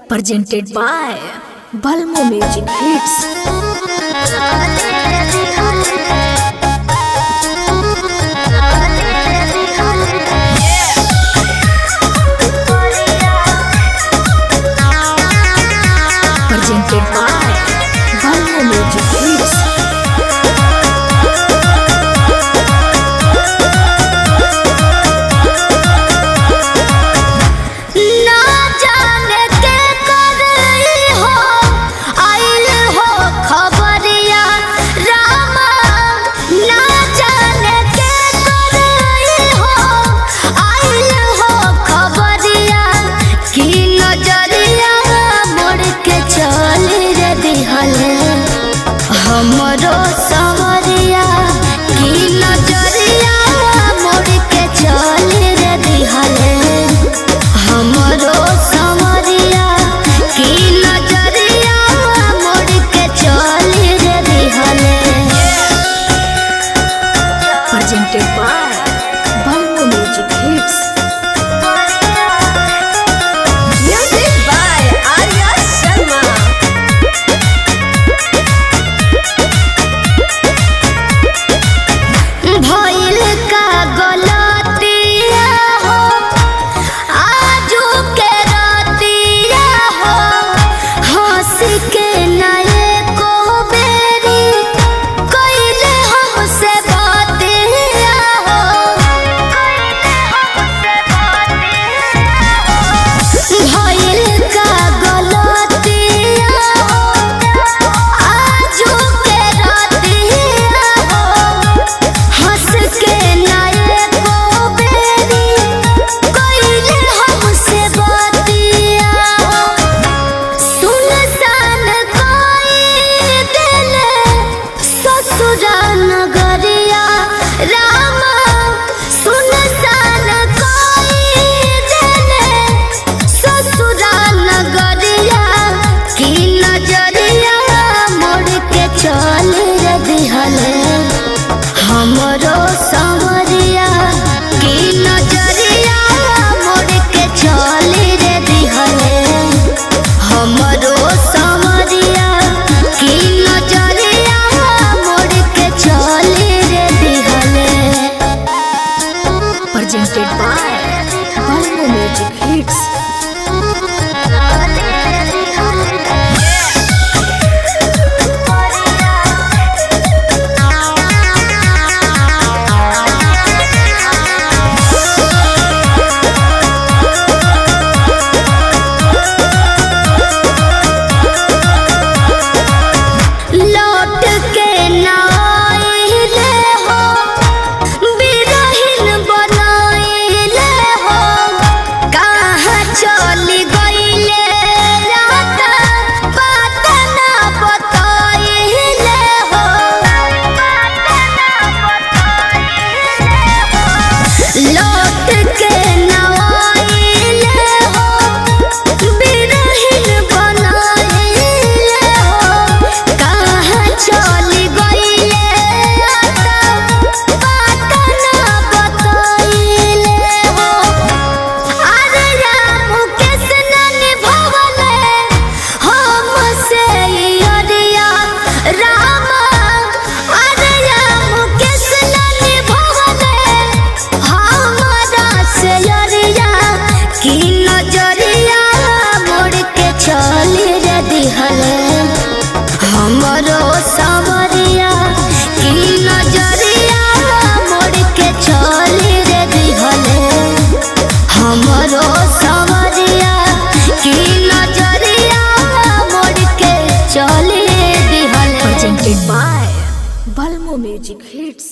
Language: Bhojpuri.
presented by Balmo Music Hits. Presented by Balmo Music Hits. हमरो सवरिया की नजरिया मोड़ के चल रे दिहले हमरो सवरिया की नजरिया मोड़ के चल रे दिहले। Presented by Balmo Music Hits. Music by Arya Sharma. भइल का गलतिया हो आजू के रातिया हो हंस के नए को बेरी कइले हमसे बातिया हो भइल का गलतिया हो आजू के रातिया हो हंस के नए को बेरी कइले हमसे बातिया सुनसान कोई दिले ससुरा नगरिया रामा सुनसान कोई दिले ससुरा नगरिया की नजरिया मोड़ के चल रे दिहले हमरो सवरिया की नजरिया मोड़ के चल रे दिहले हमरो सवरिया की नजरिया मोड़ के चल रे दिहले। Presented by Balmo Music Hits. लौट के ना आइले हो बिरहिन बनाइले हो कहाँ चली गइले रात बात ना बताइले हो लौट के ना आइले हो बिरहिन बनाइले हो कहाँ चली गइले बात ना बताइले हो अरे राम कृष्ण निभवले हमसे अरिया रामा अरे राम कृष्ण निभवले हमारा से अरिया की नजरिया मोड़ के चल रे दिहले हमरो सवरिया की नजरिया मोड़ के चल रे दिहले हमरो सवरिया की नजरिया मोड़ के चल रे दिहले। Presented by Balmo Music Hits.